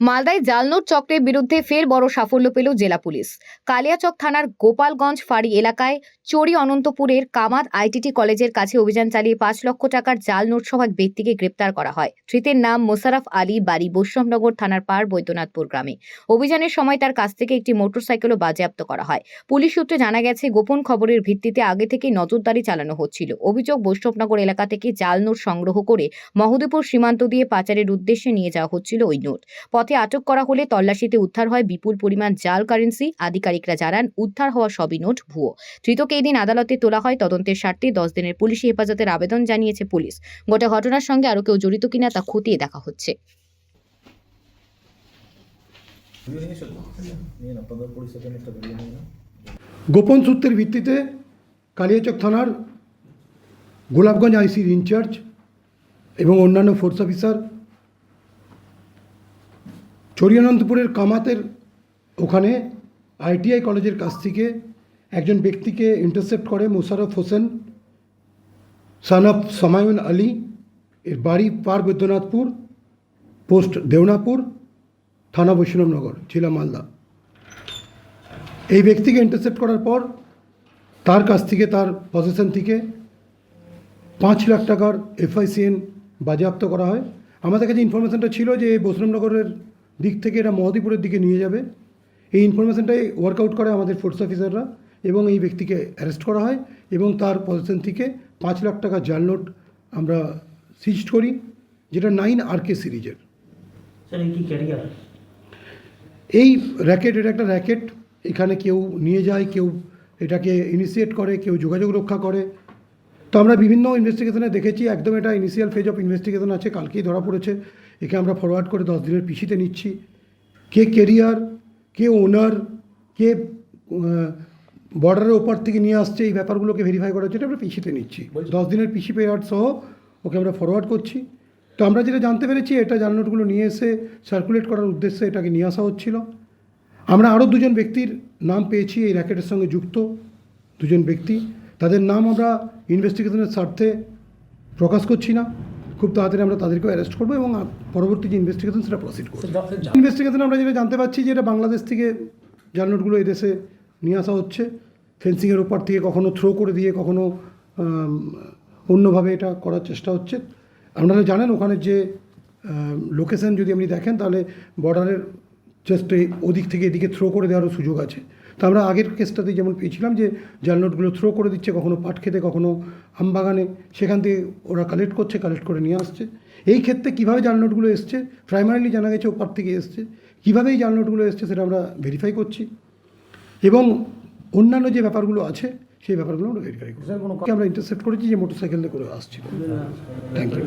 মালদায় জালনোট চক্রের বিরুদ্ধে ফের বড় সাফল্য পেল জেলা পুলিশ। কালিয়াচক থানার গোপালগঞ্জ ফাঁড়ি এলাকায় চড়ি অনন্তপুরের কামাত আইটিটি কলেজের কাছে অভিযান চালিয়ে ৫ লক্ষ টাকার জাল নোট সহ এক ব্যক্তিকে গ্রেপ্তার করা হয়। ধৃতের নাম মোশাররফ আলী, বাড়ি বৈষ্ণবনগর থানার পার বৈদ্যনাথপুর গ্রামে। অভিযানের সময় তার কাছ থেকে একটি মোটরসাইকেলও বাজেয়াপ্ত করা হয়। পুলিশ সূত্রে জানা গেছে, গোপন খবরের ভিত্তিতে আগে থেকেই নজরদারি চালানো হচ্ছিল। অভিযোগ, বৈষ্ণবনগর এলাকা থেকে জাল নোট সংগ্রহ করে মহদেবপুর সীমান্ত দিয়ে পাচারের উদ্দেশ্যে নিয়ে যাওয়া হচ্ছিল ওই নোট। পথে আটক করা হলে তল্লাশিতে উদ্ধার হয় বিপুল পরিমাণ জাল কারেন্সি। আধিকারিকরা জানান, উদ্ধার হওয়া সবই নোট ভুয়ো। ধৃতকে এদিন আদালতে তোলা হয়। তদন্তের স্বার্থে 10 দিনের পুলিশি হেফাজতের আবেদন জানিয়েছে পুলিশ। গোটা ঘটনার সঙ্গে আরও কেউ জড়িত কিনা তা খতিয়ে দেখা হচ্ছে। গোপন সূত্রের ভিত্তিতে কালিয়াচক থানার গোলাপগঞ্জ আইসির ইনচার্জ এবং অন্যান্য ফোর্স অফিসার চরিয়ানন্দপুরের কামাতের ওখানে আইটিআই কলেজের কাছ থেকে একজন ব্যক্তিকে ইন্টারসেপ্ট করে। মোশাররফ হোসেন সন অফ সামায়ুন আলী, এর বাড়ি পার বৈদ্যনাথপুর, পোস্ট দেওনাপুর, থানা বৈষ্ণবনগর, জেলা মালদা। এই ব্যক্তিকে ইন্টারসেপ্ট করার পর তার কাছ থেকে, তার পজিশন থেকে 5 লাখ টাকার FICN বাজেয়াপ্ত করা হয়। আমাদের কাছে ইনফরমেশনটা ছিল যে বৈষ্ণবনগরের দিক থেকে এটা মহদীপুরের দিকে নিয়ে যাবে। এই ইনফরমেশনটাই ওয়ার্কআউট করে আমাদের ফোর্স অফিসাররা এবং এই ব্যক্তিকে অ্যারেস্ট করা হয় এবং তার পজিশন থেকে 5 লাখ টাকা জাল নোট আমরা সিজ করি, যেটা 9RK সিরিজের। এই র্যাকেট, এটা একটা র্যাকেট। এখানে কেউ নিয়ে যায়, কেউ এটাকে ইনিশিয়েট করে, কেউ যোগাযোগ রক্ষা করে। তো আমরা বিভিন্ন ইনভেস্টিগেশনে দেখেছি, একদম এটা ইনিশিয়াল ফেজ অফ ইনভেস্টিগেশন আছে। কালকেই ধরা পড়েছে। একে আমরা ফরওয়ার্ড করে 10 দিনের পিসিতে নিচ্ছি। কে কেরিয়ার, কে ওনার, কে বর্ডারের ওপার থেকে নিয়ে আসছে, এই ব্যাপারগুলোকে ভেরিফাই করার জন্য আমরা পিসিতে নিচ্ছি। 10 দিনের পিসি পেয়ার সহ ওকে আমরা ফরওয়ার্ড করছি। তো আমরা যেটা জানতে পেরেছি, এটা জাল নোটগুলো নিয়ে এসে সার্কুলেট করার উদ্দেশ্যে এটাকে নিয়ে আসা হচ্ছিল। আমরা আরও 2জন ব্যক্তির নাম পেয়েছি এই র্যাকেটের সঙ্গে যুক্ত। 2জন ব্যক্তি, তাদের নাম আমরা ইনভেস্টিগেশনের স্বার্থে প্রকাশ করছি না। খুব তাড়াতাড়ি আমরা তাদেরকেও অ্যারেস্ট করবো এবং পরবর্তী যে ইনভেস্টিগেশন সেটা প্রসিড করবো। ইনভেস্টিগেশন আমরা যেটা জানতে পারছি যে এটা বাংলাদেশ থেকে জাল নোটগুলো এদেশে নিয়ে আসা হচ্ছে। ফেন্সিংয়ের ওপর থেকে কখনো থ্রো করে দিয়ে, কখনো অন্যভাবে এটা করার চেষ্টা হচ্ছে। আপনারা জানেন ওখানে যে লোকেশন যদি আপনি দেখেন, তাহলে বর্ডারের জাস্ট ওদিক থেকে এদিকে থ্রো করে দেওয়ারও সুযোগ আছে। তো আমরা আগের কেসটাতে যেমন পেয়েছিলাম যে জাল নোটগুলো থ্রো করে দিচ্ছে, কখনো পাট খেতে, কখনো আমবাগানে, সেখান থেকে ওরা কালেক্ট করছে, কালেক্ট করে নিয়ে আসছে। এই ক্ষেত্রে কীভাবে জাল নোটগুলো এসছে, প্রাইমারিলি জানা গেছে ওপার থেকে এসছে। কীভাবে এই জাল নোটগুলো এসছে সেটা আমরা ভেরিফাই করছি এবং অন্যান্য যে ব্যাপারগুলো আছে সেই ব্যাপারগুলো আমরা ভেরিফাই করছি। আমরা ইন্টারসেপ্ট করেছি যে মোটরসাইকেলে করে আসছিল। Thank you.